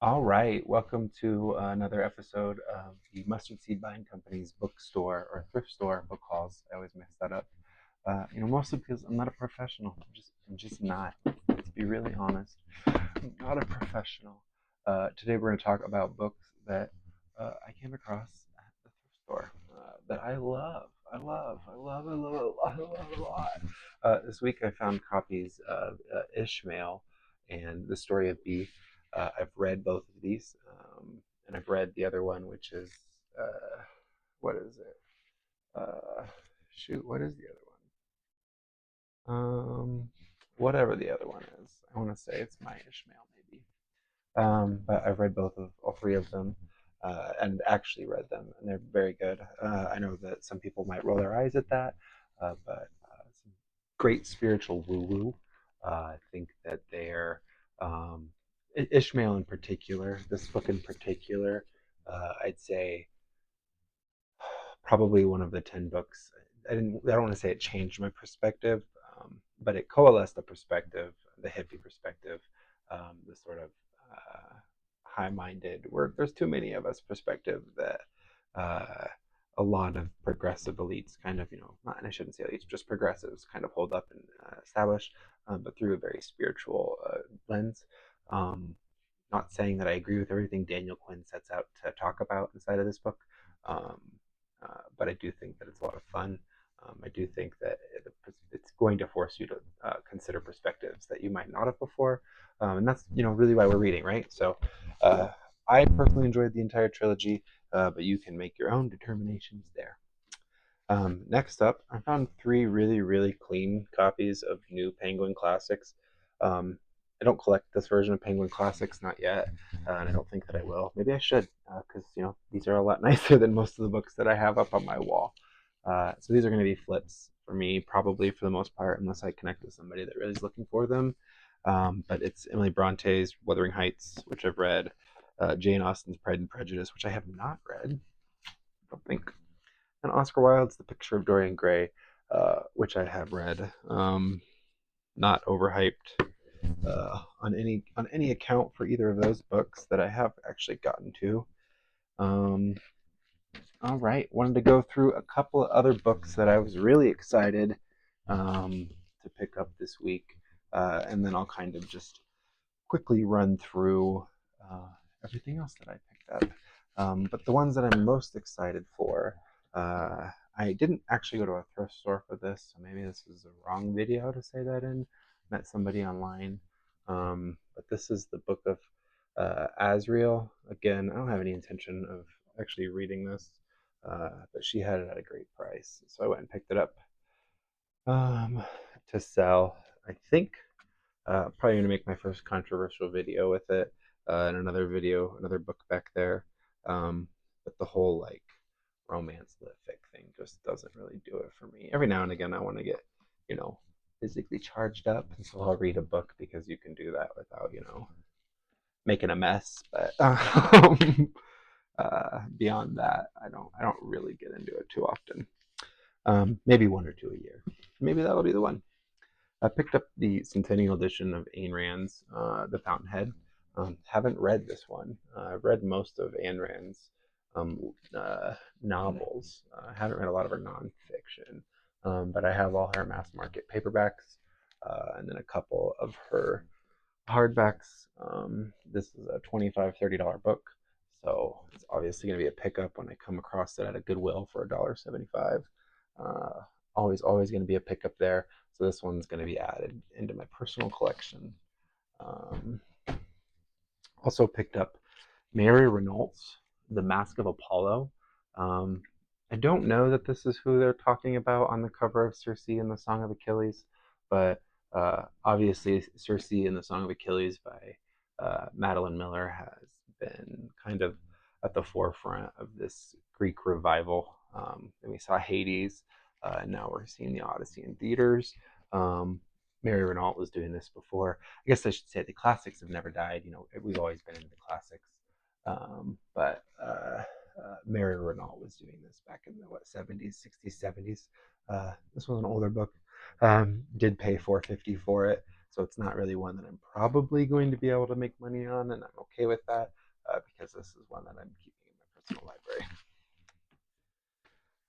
All right, welcome to another episode of the Mustard Seed Buying Company's bookstore or thrift store book hauls. I always mess that up. Mostly because I'm not a professional. I'm just not. Let's be really honest. I'm not a professional. Today we're going to talk about books that I came across at the thrift store that I love. I love a lot. This week I found copies of Ishmael and The Story of B. I've read both of these, and I've read the other one, which is what is it? Shoot, what is the other one? Whatever the other one is. I want to say it's My Ishmael, maybe. But I've read both of all three of them, and actually read them, and they're very good. I know that some people might roll their eyes at that, but some great spiritual woo-woo. I think that they're Ishmael in particular, this book in particular, I'd say probably one of the 10 books. I don't want to say it changed my perspective, but it coalesced the perspective, the hippie perspective, the sort of high-minded, where there's too many of us perspective that a lot of progressive elites kind of, not, and I shouldn't say elites, just progressives kind of hold up and establish, but through a very spiritual lens. Um, Not saying that I agree with everything Daniel Quinn sets out to talk about inside of this book, um, but I do think that it's a lot of fun. I do think that it's going to force you to consider perspectives that you might not have before, and that's really why we're reading, right? So, uh, I personally enjoyed the entire trilogy, but you can make your own determinations there. Next up, I found three really, really clean copies of new Penguin Classics. Um, I don't collect this version of Penguin Classics, not yet, and I don't think that I will. Maybe I should, because these are a lot nicer than most of the books that I have up on my wall. So these are going to be flips for me, probably for the most part, unless I connect with somebody that really is looking for them. But it's Emily Bronte's Wuthering Heights, which I've read, Jane Austen's Pride and Prejudice, which I have not read. I don't think, and Oscar Wilde's The Picture of Dorian Gray, which I have read. Not overhyped on any account for either of those books that I have actually gotten to. Um, all right, wanted to go through a couple of other books that I was really excited to pick up this week, and then I'll kind of just quickly run through everything else that I picked up. But the ones that I'm most excited for, I didn't actually go to a thrift store for this, so maybe this is the wrong video to say that in. Met somebody online, but this is the book of Azrael. Again, I don't have any intention of actually reading this, but she had it at a great price, so I went and picked it up um, to sell. I think probably gonna make my first controversial video with it, and another book back there. But the whole like romance lit fic thing just doesn't really do it for me. Every now and again, I want to get, you know, physically charged up, and so I'll read a book because you can do that without, making a mess. But beyond that, I don't really get into it too often. Maybe one or two a year. Maybe that'll be the one. I picked up the Centennial edition of Ayn Rand's The Fountainhead. Haven't read this one. I've read most of Ayn Rand's novels. I haven't read a lot of her nonfiction, but I have all her mass market paperbacks, and then a couple of her hardbacks. This is a $25-$30 book, so it's obviously going to be a pickup when I come across it at a Goodwill for $1.75. Uh, always going to be a pickup there. So this one's going to be added into my personal collection. Um, Also picked up Mary Renault's The Mask of Apollo. Um, I don't know that this is who they're talking about on the cover of Circe in the Song of Achilles, but obviously Circe in the Song of Achilles by Madeline Miller has been kind of at the forefront of this Greek revival. And we saw Hades, and now we're seeing the Odyssey in theaters. Um, Mary Renault was doing this before. I guess I should say the classics have never died. We've always been into the classics. But Mary Renault was doing this back in the 70s, 60s, 70s. This was an older book. Did pay $4.50 for it, So it's not really one that I'm probably going to be able to make money on, and I'm okay with that because this is one that I'm keeping in my personal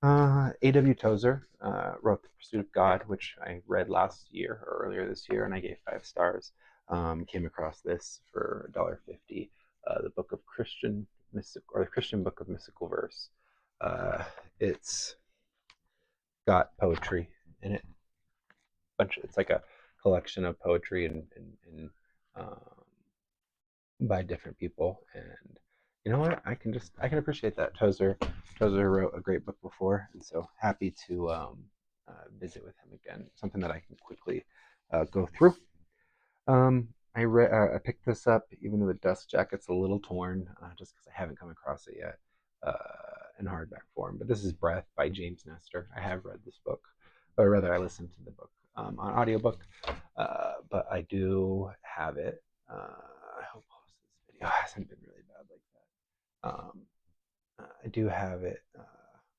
library. A.W. Tozer wrote The Pursuit of God, which I read last year or earlier this year, and I gave 5 stars. Came across this for $1.50. The Book of Christian Mystic, or the Christian Book of Mystical Verse. It's got poetry in it. It's like a collection of poetry and um, by different people, and you know what? I can appreciate that. Tozer wrote a great book before, and so happy to visit with him again. Something that I can quickly go through. I picked this up even though the dust jacket's a little torn, just because I haven't come across it yet in hardback form. But this is Breath by James Nestor. I have read this book, or rather, I listened to the book on audiobook, but I do have it. I hope this video hasn't been really bad like that. I do have it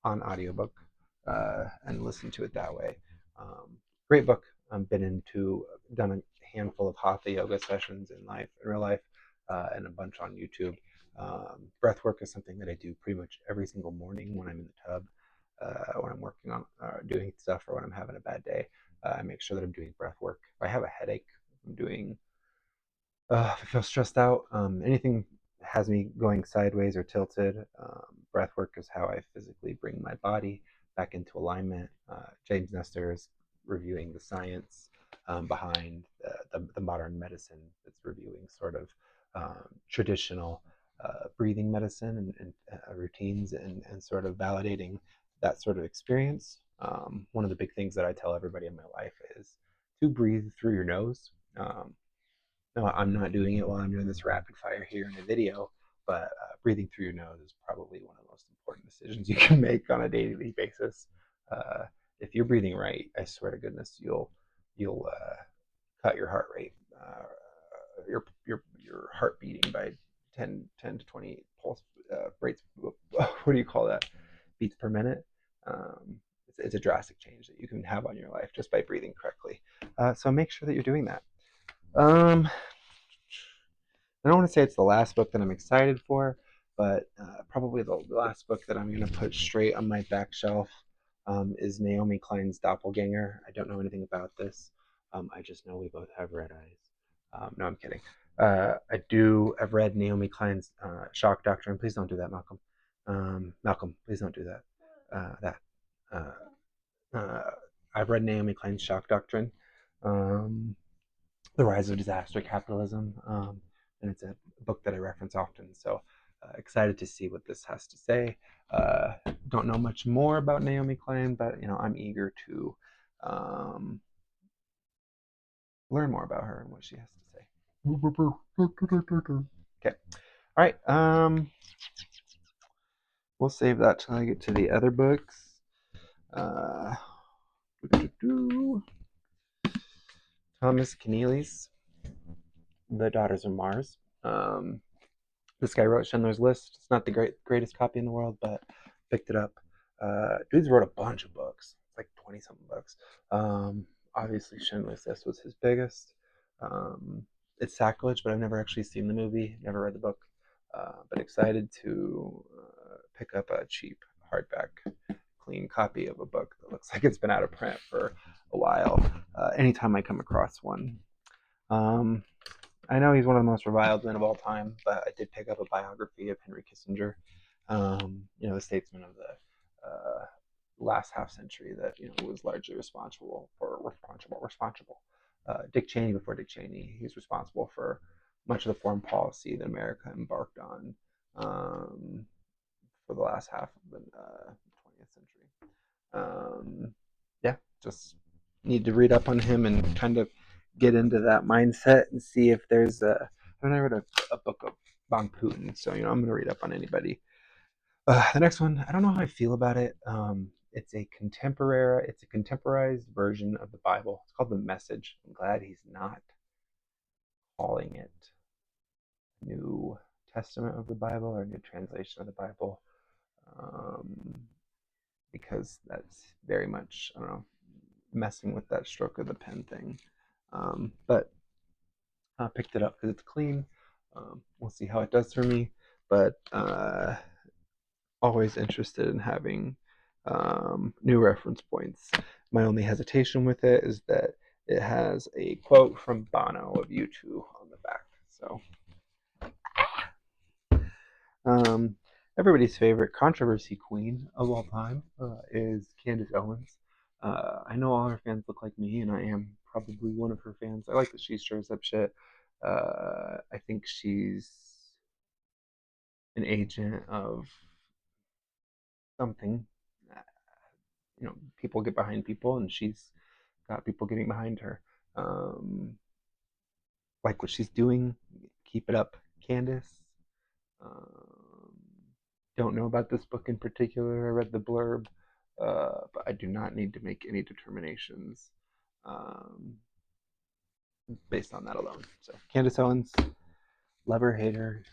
on audiobook and listen to it that way. Great book. Done a handful of hatha yoga sessions in real life, and a bunch on YouTube. Breath work is something that I do pretty much every single morning when I'm in the tub, when I'm working on doing stuff, or when I'm having a bad day. I make sure that I'm doing breath work. If I have a headache, I'm doing. If I feel stressed out, anything has me going sideways or tilted, breath work is how I physically bring my body back into alignment. James Nestor is reviewing the science behind the modern medicine that's reviewing sort of traditional breathing medicine and routines and sort of validating that sort of experience. One of the big things that I tell everybody in my life is to breathe through your nose. No, I'm not doing it while I'm doing this rapid fire here in a video, but breathing through your nose is probably one of the most important decisions you can make on a daily basis. Uh, if you're breathing right, I swear to goodness, you'll cut your heart rate, your heart beating by 10 to 20 pulse rates. What do you call that? Beats per minute. It's a drastic change that you can have on your life just by breathing correctly. So make sure that you're doing that. I don't want to say it's the last book that I'm excited for, but probably the last book that I'm going to put straight on my back shelf is Naomi Klein's Doppelganger. I don't know anything about this. I just know we both have red eyes. No, I'm kidding. I've read Naomi Klein's Shock Doctrine. Please don't do that, Malcolm. Malcolm, please don't do that. I've read Naomi Klein's Shock Doctrine. The Rise of Disaster Capitalism, and it's a book that I reference often. So excited to see what this has to say. Don't know much more about Naomi Klein, but I'm eager to learn more about her and what she has to say. Okay, all right. We'll save that till I get to the other books. Thomas Keneally's The Daughters of Mars. This guy wrote Schindler's List. It's not the greatest copy in the world, but picked it up. Dude's wrote a bunch of books. It's like 20 something books. Obviously, Schindler's List was his biggest. It's sacrilege, but I've never actually seen the movie, never read the book. But excited to pick up a cheap hardback, clean copy of a book that looks like it's been out of print for a while. Anytime I come across one. I know he's one of the most reviled men of all time, but I did pick up a biography of Henry Kissinger, the statesman of the last half century that was largely responsible. Dick Cheney before Dick Cheney, he's responsible for much of the foreign policy that America embarked on for the last half of the 20th century. Yeah, just need to read up on him and kind of get into that mindset and see if there's I read a book on Putin, so I'm going to read up on anybody. The next one, I don't know how I feel about it. It's a contemporized version of the Bible. It's called The Message. I'm glad he's not calling it New Testament of the Bible or New Translation of the Bible, because that's very much, I don't know, messing with that stroke of the pen thing. But Picked it up because it's clean. We'll see how it does for me, but always interested in having new reference points. My only hesitation with it is that it has a quote from Bono of U2 on the back. So, everybody's favorite controversy queen of all time is Candace Owens. I know all her fans look like me, and I am probably one of her fans. I like that she stirs up shit. I think she's an agent of something. People get behind people, and she's got people getting behind her. Like what she's doing. Keep it up, Candace. Um, don't know about this book in particular. I read the blurb, but I do not need to make any determinations um, based on that alone. So, Candace Owens, love her, hate her.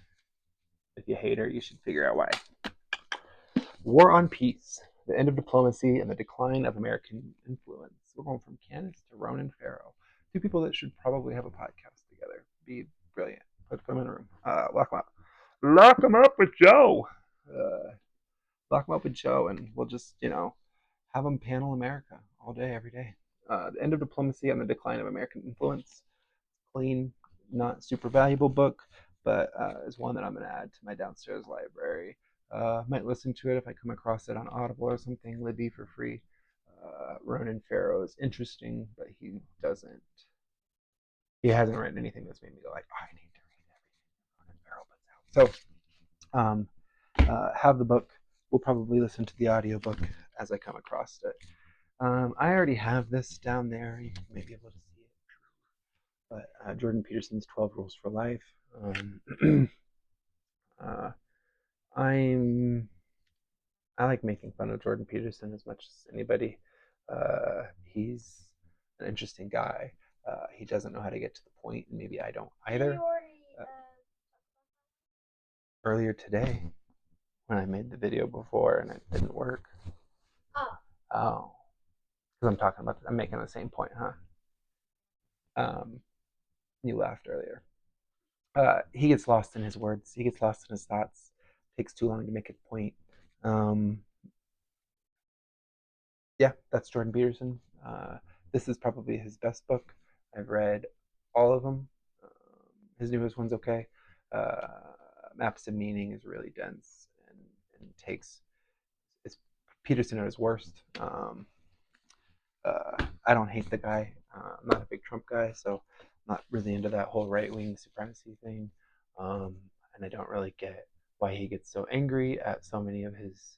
If you hate her, you should figure out why. War on Peace, The End of Diplomacy and the Decline of American Influence. We're going from Candace to Ronan Farrow. Two people that should probably have a podcast together. Be brilliant. Put them in a room. Lock them up. Lock them up with Joe. Lock them up with Joe, and we'll just, have them panel America all day, every day. The End of Diplomacy and the Decline of American Influence. Clean, not super valuable book, but is one that I'm going to add to my downstairs library. Might listen to it if I come across it on Audible or something. Libby for free. Ronan Farrow is interesting, but he hasn't written anything that's made me go like, oh, I need to read everything Ronan Farrow puts out. So have the book. We'll probably listen to the audiobook as I come across it. I already have this down there. You may be able to see it. But Jordan Peterson's 12 Rules for Life. I like making fun of Jordan Peterson as much as anybody. He's an interesting guy. He doesn't know how to get to the point, and maybe I don't either. Earlier today, when I made the video before and it didn't work. Oh. Because I'm making the same point, huh? You laughed earlier. He gets lost in his words. He gets lost in his thoughts. Takes too long to make his point. Yeah, that's Jordan Peterson. This is probably his best book. I've read all of them. His newest one's okay. Maps of Meaning is really dense and takes it's Peterson at his worst. I don't hate the guy. I'm not a big Trump guy, so I'm not really into that whole right-wing supremacy thing. And I don't really get why he gets so angry at so many of his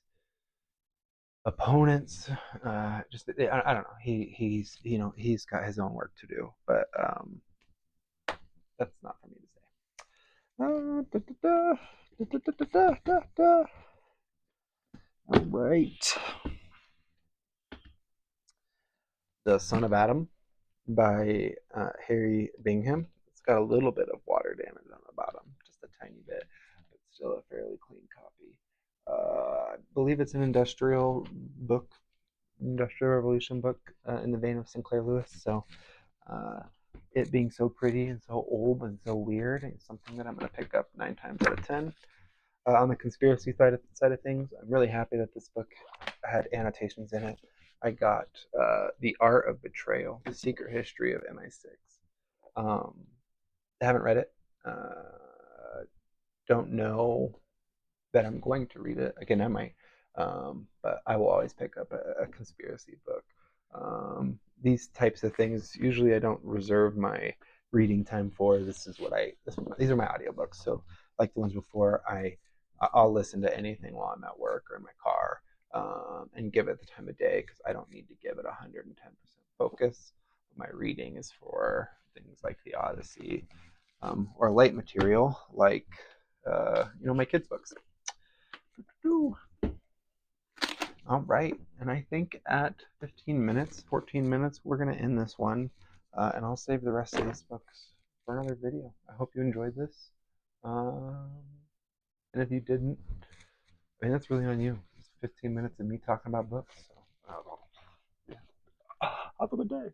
opponents. I don't know. He's got his own work to do, but that's not for me to say. All right. The Son of Adam by Harry Bingham. It's got a little bit of water damage on the bottom, just a tiny bit, but still a fairly clean copy. I believe it's an industrial revolution book in the vein of Sinclair Lewis. So it being so pretty and so old and so weird is something that I'm going to pick up 9 times out of 10. On the conspiracy side of things, I'm really happy that this book had annotations in it. I got The Art of Betrayal, The Secret History of MI6. I haven't read it. Don't know that I'm going to read it. Again, I might. But I will always pick up a conspiracy book. These types of things, usually I don't reserve my reading time for. These are my audiobooks. So like the ones before, I'll listen to anything while I'm at work or in my car and give it the time of day because I don't need to give it 110% focus. My reading is for things like the Odyssey or light material like my kids' books. All right, and I think at 14 minutes, we're going to end this one, and I'll save the rest of these books for another video. I hope you enjoyed this, and if you didn't, that's really on you. It's 15 minutes of me talking about books, so yeah. Have a good day.